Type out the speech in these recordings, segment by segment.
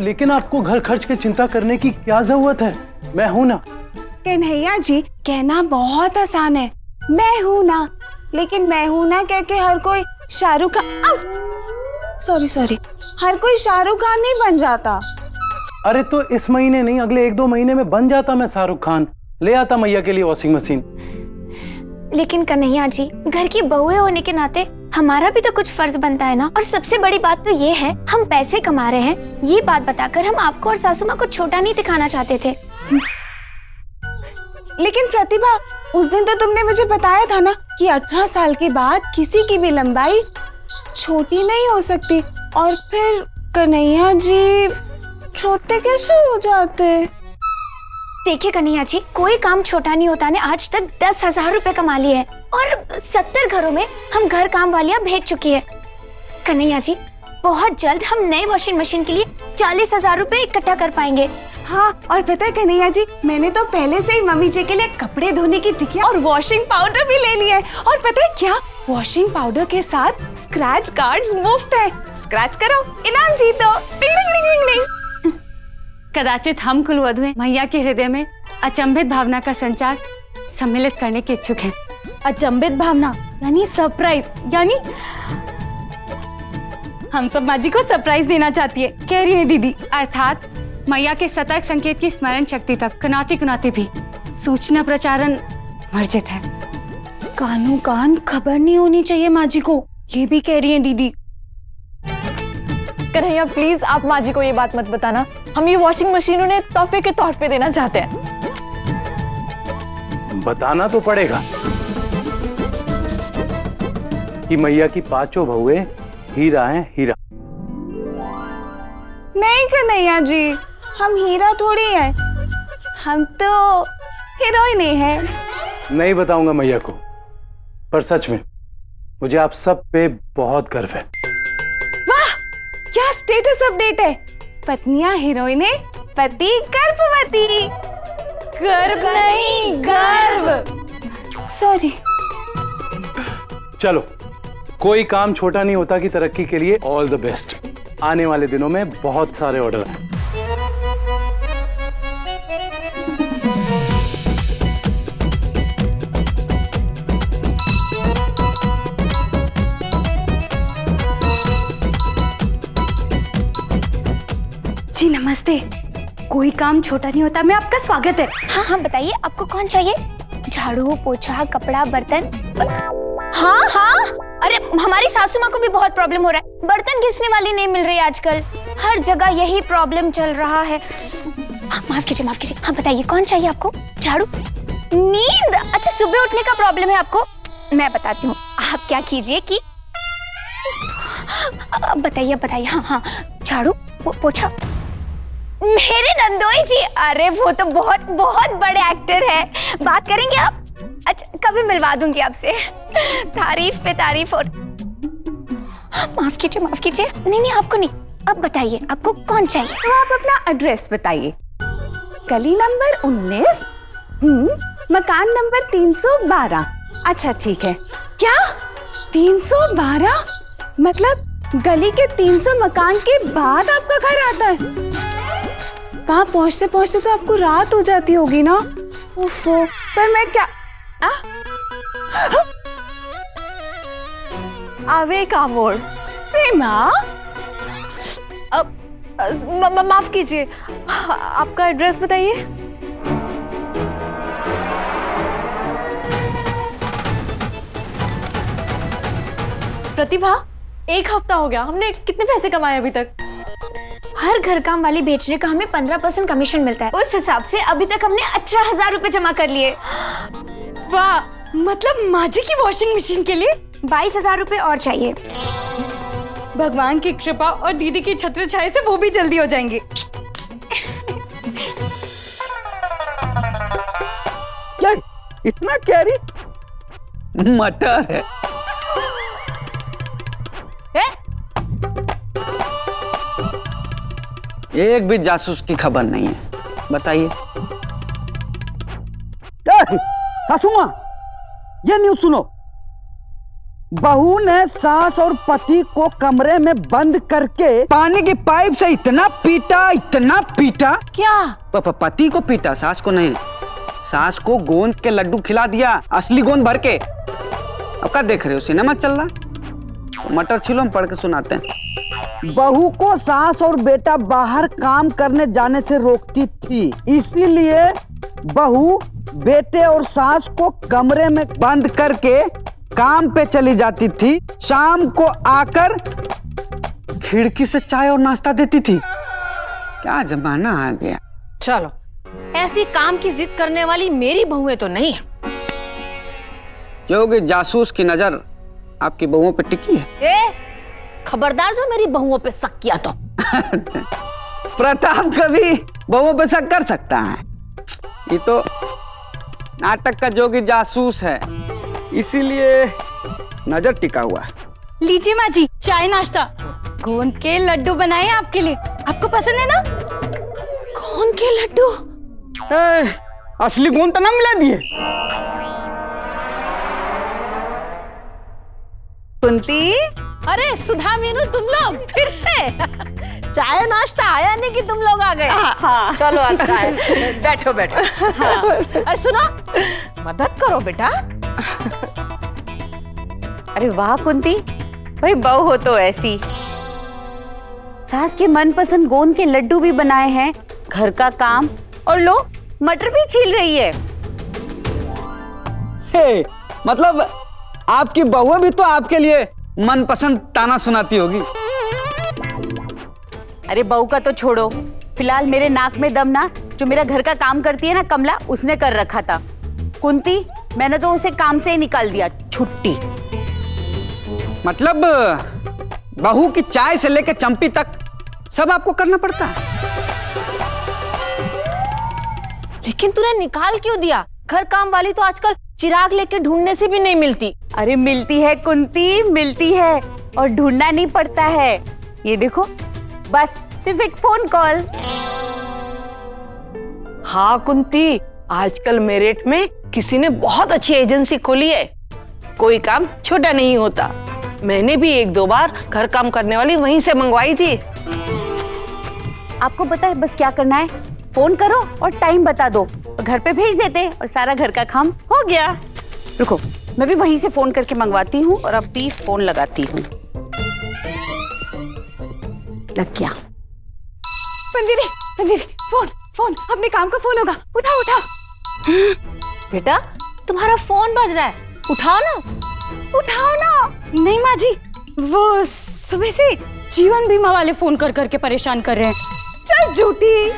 लेकिन आपको घर खर्च की चिंता करने की क्या जरूरत है? मैं हूं ना। कन्हैया जी, कहना बहुत आसान है, मैं हूं ना, लेकिन मैं हूं ना कह के हर कोई शाहरुख खान, सॉरी, हर कोई शाहरुख खान नहीं बन जाता। अरे तो इस महीने नहीं, अगले 1-2 महीने में बन जाता मैं शाहरुख खान, ले आता मैया के लिए वॉशिंग मशीन। लेकिन कन्हैया जी, घर की बहुएं होने के नाते हमारा भी तो कुछ फर्ज बनता है ना। और सबसे बड़ी बात तो ये है, हम पैसे कमा रहे हैं, ये बात बताकर हम आपको और सासू माँ को छोटा नहीं दिखाना चाहते थे। लेकिन प्रतिभा, उस दिन तो तुमने मुझे बताया था ना कि 18 साल के बाद किसी की भी लंबाई छोटी नहीं हो सकती। और फिर कन्हैया जी छोटे कैसे हो जाते? देखिए कन्हैया जी, कोई काम छोटा नहीं होता ने आज तक 10,000 रुपए कमा लिए हैं और 70 घरों में हम घर काम वालियां भेज चुकी है। कन्हैया जी, बहुत जल्द हम नए वॉशिंग मशीन के लिए 40,000 रुपए इकट्ठा कर पाएंगे। हाँ, और पता है कन्हैया जी, मैंने तो पहले से ही मम्मी जी के लिए कपड़े धोने की टिकिया और वॉशिंग पाउडर भी ले लिया है। और पता है क्या, वॉशिंग पाउडर के साथ स्क्रैच कार्ड्स मुफ्त है, स्क्रैच करो इनाम जीतो। टिंग टिंग टिंग टिंग। कदाचित हम कुलवधुएं मैया के हृदय में अचंभित भावना का संचार सम्मिलित करने के इच्छुक हैं। अचंभित भावना यानी सरप्राइज, यानी हम सब माँ जी को सरप्राइज देना चाहती है, कह रही है दीदी। अर्थात मैया के सतर्क संकेत की स्मरण शक्ति तक कुनाती भी सूचना प्रचारण वर्जित है। कानों कान खबर नहीं होनी चाहिए माँ जी को, ये भी कह रही है दीदी। कन्हैया प्लीज आप माँ जी को ये बात मत बताना, हम ये वॉशिंग मशीन उन्हें तोहफे के तौर पे देना चाहते हैं। बताना तो पड़ेगा कि मैया की 5 बहुएं हीरा हैं, हीरा। नहीं कन्हैया जी, हम हीरा थोड़ी हैं, हम तो हीरोइन हैं। नहीं बताऊंगा मैया को, पर सच में मुझे आप सब पे बहुत गर्व है। वाह, क्या स्टेटस अपडेट है, पत्नियां हीरोइनें, पति गर्भवती। गर्व नहीं, गर्व। सॉरी। चलो, कोई काम छोटा नहीं होता की तरक्की के लिए ऑल द बेस्ट। आने वाले दिनों में बहुत सारे ऑर्डर हैं। जी नमस्ते, कोई काम छोटा नहीं होता में आपका स्वागत है। हाँ, बताइए आपको कौन चाहिए? झाड़ू, पोछा, कपड़ा, बर्तन? हाँ, अरे हमारी सासू माँ को भी बहुत प्रॉब्लम हो रहा है, बर्तन घिसने वाली नहीं मिल रही आजकल, हर जगह यही प्रॉब्लम चल रहा है। माफ कीजिए। हाँ बताइए, कौन चाहिए आपको? झाड़ू? नींद? अच्छा, सुबह उठने का प्रॉब्लम है आपको? मैं बताती हूँ, आप क्या कीजिए कि बताइए। हाँ, झाड़ू, पोछा। मेरे नंदोई जी, अरे वो तो बहुत बड़े एक्टर है, बात करेंगे आप? अच्छा, कभी मिलवा दूंगी आपसे। तारीफ पे तारीफ। और माफ कीजिए। नहीं, आपको नहीं। अब बताइए आपको कौन चाहिए? तो आप अपना एड्रेस बताइए। गली नंबर 19, मकान नंबर 312। अच्छा ठीक है। क्या 312? मतलब गली के 300 मकान के बाद आपका घर आता है? वहाँ पहुँचते पहुँचते तो आपको रात हो जाती होगी ना? उफ़ो, पर मैं क्या आवे कामोड़। प्रेमा, माफ कीजिए, आपका एड्रेस बताइए। प्रतिभा, 1 हफ्ता हो गया, हमने कितने पैसे कमाए अभी तक? हर घर काम वाली बेचने का हमें 15% कमीशन मिलता है, उस हिसाब से अभी तक हमने 18,000 रुपए जमा कर लिए। वाह, मतलब माँ जी की वॉशिंग मशीन के लिए 22,000 रुपए और चाहिए। भगवान की कृपा और दीदी की छत्र छाया से वो भी जल्दी हो जाएंगे। क्या इतना कैरी? मटर है। एक भी जासूस की खबर नहीं है, बताइए। सासू माँ, ये न्यूज़ सुनो। बहू ने सास और पति को कमरे में बंद करके पानी की पाइप से इतना पीटा। क्या? पति को पीटा, सास को नहीं। सास को गोंद के लड्डू खिला दिया, असली गोंद भर के। अब क्या देख रहे हो, सिनेमा चल रहा? तो मटर छिलो, हम पढ़ के सुनाते हैं। बहू को सास और बेटा बाहर काम करने जाने से रोकती थी, इसीलिए बहू बेटे और सास को कमरे में बंद करके काम पे चली जाती थी। शाम को आकर खिड़की से चाय और नाश्ता देती थी। क्या जमाना आ गया। चलो, ऐसी काम की जिद करने वाली मेरी बहुएं तो नहीं है। जोगी जासूस की नजर आपकी बहुओं पे टिकी है। खबरदार जो मेरी बहुओं पे शक किया तो। प्रताप कभी बहुओं पे शक कर सकता है? ये तो नाटक का जोगी जासूस है, इसीलिए नजर टिका हुआ है। लीजिए माँ जी, चाय नाश्ता। गोंद के लड्डू बनाए आपके लिए, आपको पसंद है ना? कौन के लड्डू? असली गोंद तो ना मिला दिए। कुंती, अरे सुधा मीनू, तुम लोग फिर से? चाय नाश्ता आया नहीं कि तुम लोग आ गए? हाँ। चलो अच्छा है, बैठो बैठो। अरे सुनो, मदद करो बेटा। अरे वाह कुंती, भाई बहू हो तो ऐसी। सास के मनपसंद गोंद के लड्डू भी बनाए हैं, घर का काम, और लो मटर भी छील रही है। मतलब आपकी बहू भी तो आपके लिए मनपसंद ताना सुनाती होगी। अरे बहू का तो छोड़ो, फिलहाल मेरे नाक में दम ना जो मेरा घर का काम करती है ना कमला, उसने कर रखा था। कुंती, मैंने तो उसे काम से ही निकाल दिया, छुट्टी। मतलब बहू की चाय से लेकर चंपी तक सब आपको करना पड़ता है? लेकिन तूने निकाल क्यों दिया? घर काम वाली तो आजकल चिराग लेके ढूंढने से भी नहीं मिलती। अरे मिलती है कुंती, मिलती है, और ढूंढना नहीं पड़ता है। ये देखो, बस सिर्फ एक फोन कॉल। हाँ कुंती, आजकल मेरठ में किसी ने बहुत अच्छी एजेंसी खोली है। कोई काम छोटा नहीं होता। मैंने भी 1-2 बार घर काम करने वाली वहीं से मंगवाई थी। आपको पता है बस क्या करना है? फोन करो और टाइम बता दो, घर पे भेज देते हैं और सारा घर का काम हो गया। रुको, मैं भी वहीं से फोन करके मंगवाती हूँ और अब भी फोन लगाती हूँ। लग गया। पंजीरी, पंजीरी, फोन, फोन, अपने काम का फोन होगा, उठाओ, उठाओ। बेटा, तुम्हारा फोन बज रहा है, उठाओ ना। उठाओ ना। नहीं माँ जी, वो सुबह से जीवन बीमा वाले फोन कर करके परेशान कर रहे हैं। चल झूठी,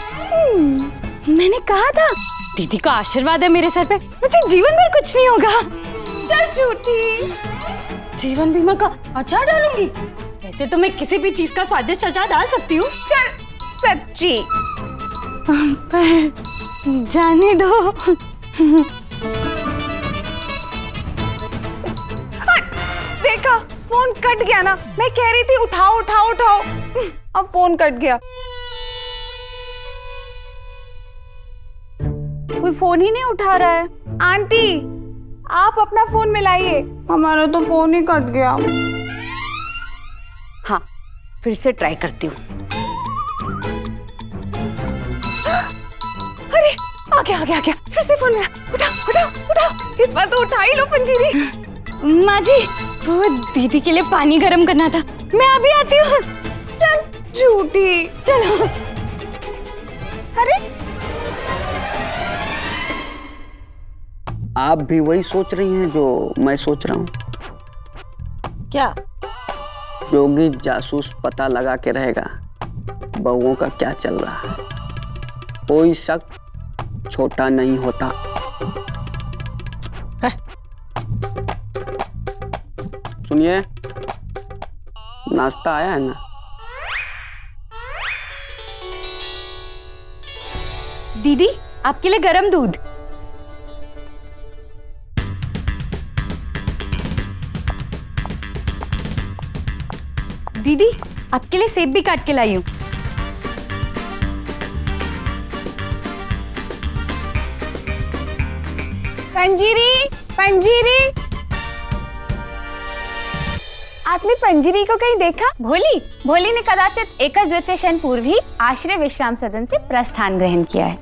मैंने कहा था दीदी का आशीर्वाद है मेरे सर पे, मुझे जीवन भर कुछ नहीं होगा। चल झूठी, जीवन बीमा का अचार डालूंगी। वैसे तो मैं किसी भी चीज का स्वादिष्ट अचार डाल सकती हूँ। चल सच्ची, पर जाने दो। देखा, फोन कट गया ना। मैं कह रही थी उठाओ, उठाओ, उठाओ, अब फोन कट गया। कोई फोन ही नहीं उठा रहा है। आंटी, आप अपना फोन मिलाइए, हमारा तो फोन ही कट गया। हाँ, फिर से ट्राई करती हूँ। अरे आ गया, आ गया, आ गया, फिर से फोन मिला। उठाओ, उठाओ, उठाओ, इस बार तो उठा ही लो पंजीरी। माँ जी, वो दीदी के लिए पानी गर्म करना था, मैं अभी आती हूँ। चल झूठी, चलो। अरे आप भी वही सोच रही हैं जो मैं सोच रहा हूँ? क्या? जोगी जासूस पता लगा के रहेगा बहुओं का क्या चल रहा है। कोई शक छोटा नहीं होता। सुनिए, नाश्ता आया है ना? दीदी, आपके लिए गरम दूध। दीदी, आपके लिए सेब भी काट के लाई हूं। पंजीरी, पंजीरी। आपने पंजरी को कहीं देखा? भोली भोली ने कदाचित एकज द्वितीय शन पूर्व ही आश्रय विश्राम सदन से प्रस्थान ग्रहण किया है।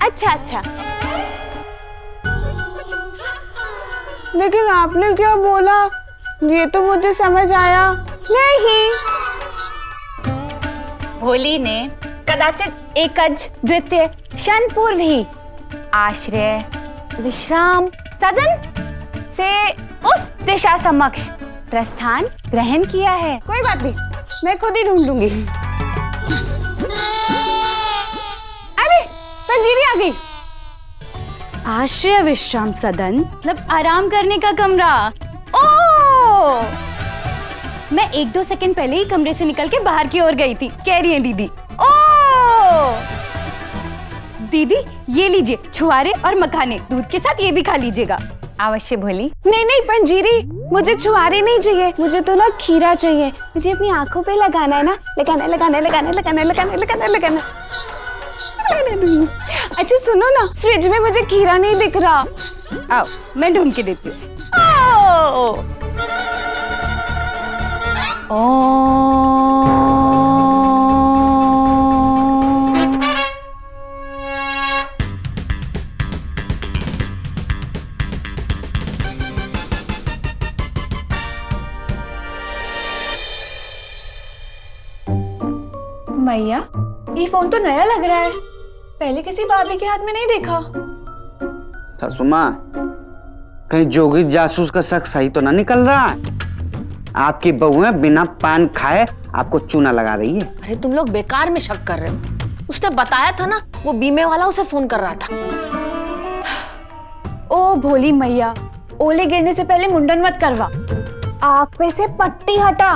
अच्छा अच्छा। लेकिन आपने क्या बोला ये तो मुझे समझ आया नहीं। भोली ने कदाचित एकज द्वितीय शन पूर्व ही आश्रय विश्राम सदन से उस दिशा समक्ष प्रस्थान ग्रहण किया है। कोई बात नहीं, मैं खुद ही ढूंढ लूंगी। अरे पंजीरी आ गई। आश्रय विश्राम सदन मतलब आराम करने का कमरा। ओ मैं 1-2 सेकंड पहले ही कमरे से निकल के बाहर की ओर गई थी, कह रही है दीदी। ओ दीदी ये लीजिए छुआरे और मखाने, दूध के साथ ये भी खा लीजिएगा। अवश्य भोली। नहीं नहीं पंजीरी, मुझे छुआरे नहीं चाहिए, मुझे तो ना खीरा चाहिए। मुझे अपनी आंखों पे लगाना है ना, लगाना लगाना लगाना लगाना लगाना लगाना लगाना। अच्छा सुनो ना, फ्रिज में मुझे खीरा नहीं दिख रहा। आओ मैं ढूंढ के देती हूँ। मैया ये फोन तो नया लग रहा है, पहले किसी भाभी के हाथ में नहीं देखा। सासू माँ, कहीं जोगी जासूस का शक सही तो ना निकल रहा है? आपकी बहुएं बिना पान खाए आपको चूना लगा रही है। अरे तुम लोग बेकार में शक कर रहे हो, उसने बताया था ना वो बीमे वाला उसे फोन कर रहा था। ओ भोली मैया, ओले गिरने से पहले मुंडन मत करवा, आँख पे से पट्टी हटा।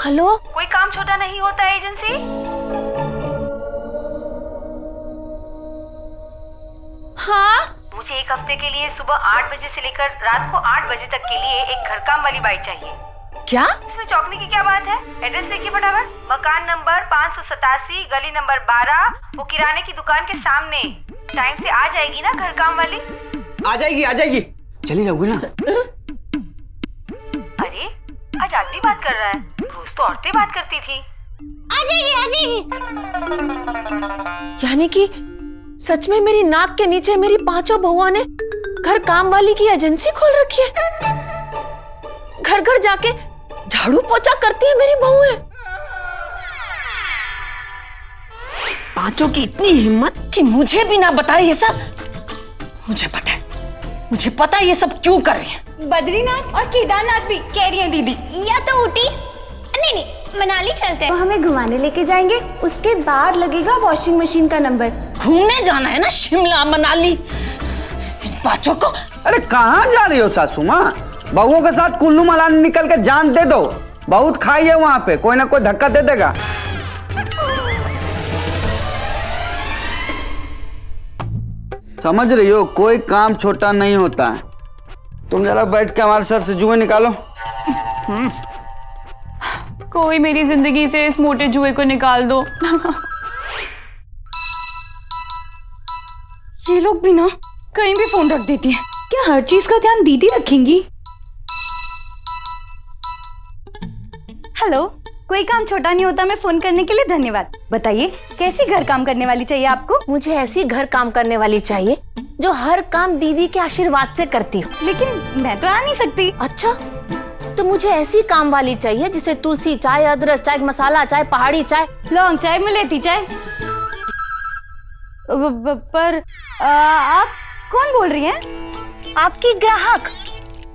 हेलो, कोई काम छोटा नहीं होता है एजेंसी। हाँ मुझे एक हफ्ते के लिए सुबह 8 बजे से लेकर रात को 8 बजे तक के लिए एक घर काम वाली बाई चाहिए। क्या? इसमें चौंकने की क्या बात है? एड्रेस देखिए फटाफट। मकान नंबर 587, गली नंबर 12, वो किराने की दुकान के सामने। टाइम से आ जाएगी ना घर काम वाली? आ जाएगी। चली जाओगी ना? अरे आज आदमी बात कर रहा है, रोज तो औरतें बात करती थी। आ जाएगी। यानी कि सच में मेरी नाक के नीचे मेरी 5 बहुओं ने घर काम वाली की एजेंसी खोल रखी है। घर घर जाके झाड़ू पोछा करती है मेरी बहुएं। 5 की इतनी हिम्मत कि मुझे भी ना बताए ये सब। मुझे पता है ये सब क्यों कर रहे हैं। बद्रीनाथ और केदारनाथ भी कह रही है दीदी। या तो ऊटी, नहीं मनाली चलते हैं। वो हमें घुमाने लेके जाएंगे, उसके बाद लगेगा वॉशिंग मशीन का नंबर। घूमने जाना है ना शिमला मनाली। इन 5 को। अरे कहाँ जा रही हो सासू माँ? बहुओं के साथ कुल्लू मनाली निकल के जान दे दो, बहुत खाई है वहां पे, कोई ना कोई धक्का दे देगा। समझ रही हो, कोई काम छोटा नहीं होता है। तुम जरा बैठ के हमारे सर से जुए निकालो। कोई मेरी जिंदगी से इस मोटे जुए को निकाल दो। ये लोग भी ना कहीं भी फोन रख देती हैं। क्या हर चीज का ध्यान दीदी रखेंगी? हेलो, कोई काम छोटा नहीं होता में फोन करने के लिए धन्यवाद। बताइए कैसी घर काम करने वाली चाहिए आपको? मुझे ऐसी घर काम करने वाली चाहिए जो हर काम दीदी के आशीर्वाद से करती हो। लेकिन मैं तो आ नहीं सकती। अच्छा, तो मुझे ऐसी काम वाली चाहिए जिसे तुलसी चाय, अदरक चाय, मसाला चाय, पहाड़ी चाय, लौंग चाय, मुलेठी चाय। पर आप कौन बोल रही हैं? आपकी ग्राहक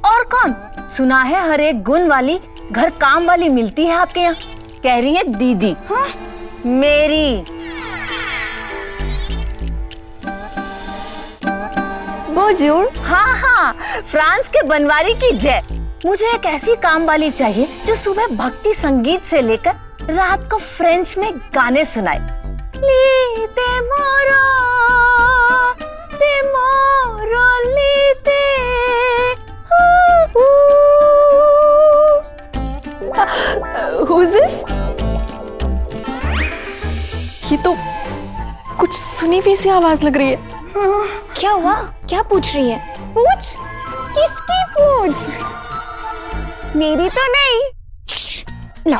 और कौन? सुना है हर एक गुण वाली घर काम वाली मिलती है आपके यहाँ। कह रही है दीदी। हाँ? मेरी। बोजूर। हाँ, फ्रांस के बनवारी की जय। मुझे एक ऐसी काम वाली चाहिए जो सुबह भक्ति संगीत से लेकर रात को फ्रेंच में गाने सुनाए। लीते मोरो लीते। Who's this? ये तो नीवी सी आवाज लग रही है। क्या हुआ? क्या पूछ रही है? पूछ? किसकी पूछ? मेरी तो नहीं। लो।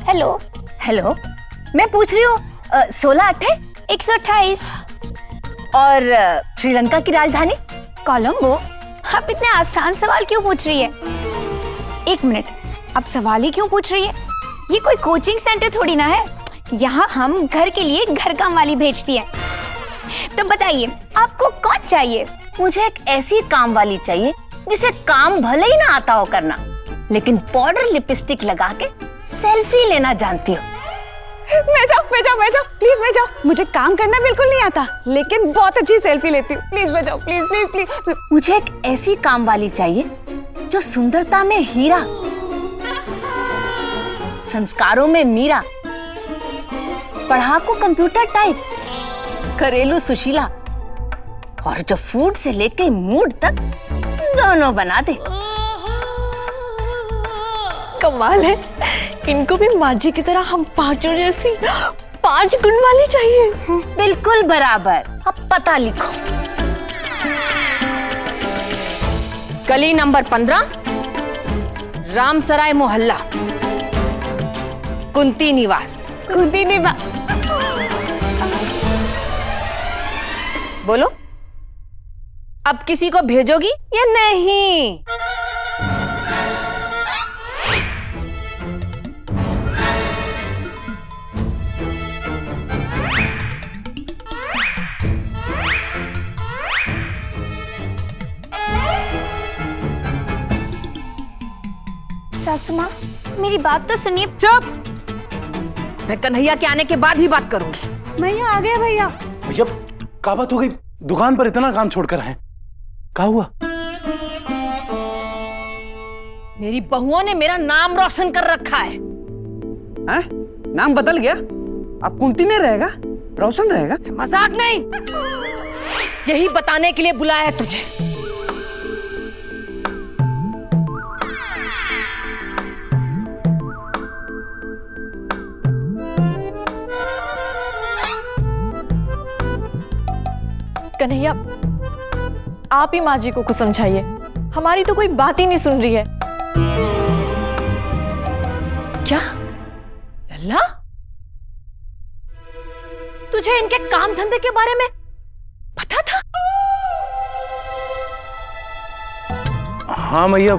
हेलो। हेलो, मैं पूछ रही हूँ 16 128 और श्रीलंका की राजधानी? कोलंबो। आप इतने आसान सवाल क्यों पूछ रही है? एक मिनट, अब सवाल ही क्यों पूछ रही है? ये कोई कोचिंग सेंटर थोड़ी ना है। यहाँ हम घर के लिए घर काम वाली भेजती है। तो बताइए, आपको कौन चाहिए? मुझे एक ऐसी काम वाली चाहिए जिसे काम भले ही ना आता हो करना, लेकिन पाउडर लिपस्टिक लगा के सेल्फी लेना जानती हो। मैं जाओ प्लीज मैं जाओ। मुझे काम करना बिल्कुल नहीं आता, लेकिन बहुत अच्छी सेल्फी लेती हूँ। प्लीज मैं जाओ, प्लीज प्लीज प्लीज। मुझे एक ऐसी काम वाली चाहिए जो सुंदरता में हीरा, संस्कारों में मीरा, पढ़ाकू कंप्यूटर टाइप, घरेलू सुशीला और जो फूड से लेके मूड तक दोनों बना दे। कमाल है, इनको भी माँ जी की तरह हम पांचों जैसी 5 गुण वाली चाहिए। बिल्कुल बराबर। अब पता लिखो। गली नंबर 15, रामसराय मोहल्ला, कुंती निवास। कुंती निवास। बोलो, अब किसी को भेजोगी या नहीं? सासू माँ, मेरी बात तो सुनिए। चुप! मैं कन्हैया के आने के बाद ही बात करूंगी। भैया आ गए। भैया भैया क्या बात हो गई? दुकान पर इतना काम छोड़कर आए, क्या हुआ? मेरी बहुओं ने मेरा नाम रोशन कर रखा है। हैं? नाम बदल गया? अब कुंती नहीं रहेगा, रोशन रहेगा। मजाक नहीं, यही बताने के लिए बुलाया है तुझे। कन्हैया, आप ही माँ जी को कुछ समझाइए, हमारी तो कोई बात ही नहीं सुन रही है। क्या लल्ला, तुझे इनके काम धंधे के बारे में पता था? हाँ मैया,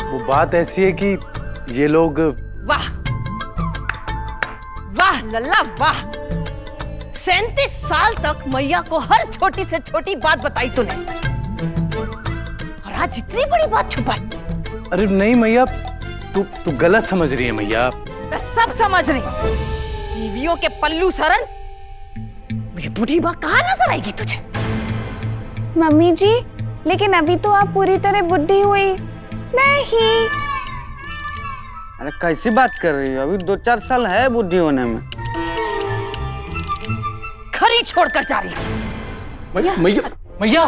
वो बात ऐसी है कि ये लोग। वाह वाह लल्ला वाह, 37 साल तक मैया को हर छोटी से छोटी बात बताई तूने, और आज इतनी बड़ी बात छुपाई। अरे नहीं मैया, तू गलत समझ रही है मैया। मैं सब समझ रही हूँ। बीवियों के पल्लू सरन, मुझे बूढ़ी माँ कहाँ नजर आएगी तुझे? मम्मी जी, लेकिन अभी तो आप पूरी तरह बुढ़ी हुई नहीं। अरे कैसी बात कर रही हो? अभी 2-4 साल है बुद्धि होने में। खरी छोड़कर जा रही हूँ। मैया मैया मैया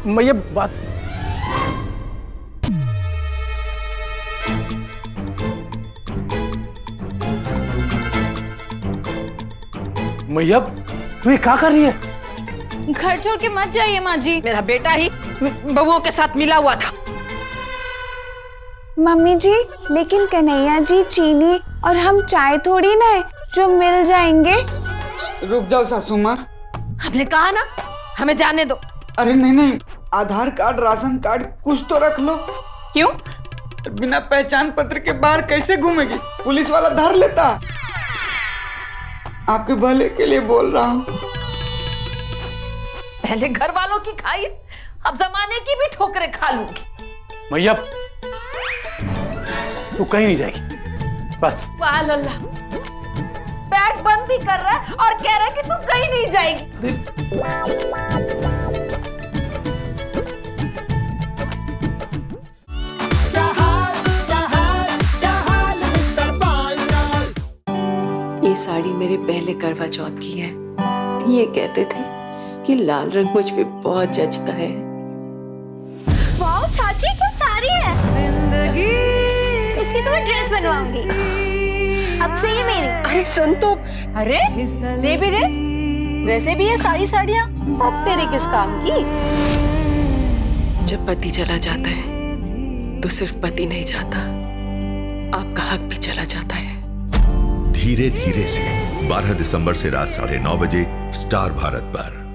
मैया बात। मैया तू ये क्या कर रही है? घर छोड़ के मत जाइए माँ जी। मेरा बेटा ही बबुओं के साथ मिला हुआ था। मम्मी जी, लेकिन कन्हैया जी चीनी और हम चाय थोड़ी ना है जो मिल जाएंगे। रुक जाओ सासू माँ। हमने कहा ना, हमें जाने दो। अरे नहीं, आधार कार्ड, राशन कार्ड कुछ तो रख लो। क्यों? बिना पहचान पत्र के बाहर कैसे घूमेगी? पुलिस वाला धर लेता। आपके भले के लिए बोल रहा हूँ। पहले घर वालों की खाई, अब जमाने की भी ठोकरें खा लूंगी। मैया तू कहीं नहीं जाएगी, बस। वाह लल्ला, बैग बंद भी कर रहा है और कह रहा है कि तू कहीं नहीं जाएगी। ये साड़ी मेरे पहले करवा चौथ की है। ये कहते थे कि लाल रंग मुझ पे बहुत जचता है। वाह चाची, क्या साड़ी है। इसकी तो मैं ड्रेस बनवाऊंगी। अब से ये मेरी। अरे सुन तो, अरे दे भी दे, वैसे भी ये सारी साड़ियाँ अब तेरे किस काम की? जब पति चला जाता है तो सिर्फ पति नहीं जाता, आपका हक भी चला जाता है। धीरे धीरे से 12 दिसंबर से रात 9:30 बजे स्टार भारत पर।